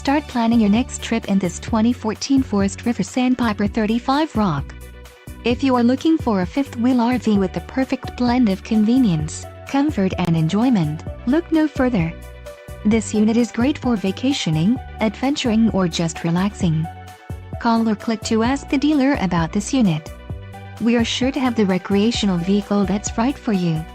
Start planning your next trip in this 2014 Forest River Sandpiper 35 Rock. If you are looking for a fifth-wheel RV with the perfect blend of convenience, comfort and enjoyment, look no further. This unit is great for vacationing, adventuring or just relaxing. Call or click to ask the dealer about this unit. We are sure to have the recreational vehicle that's right for you.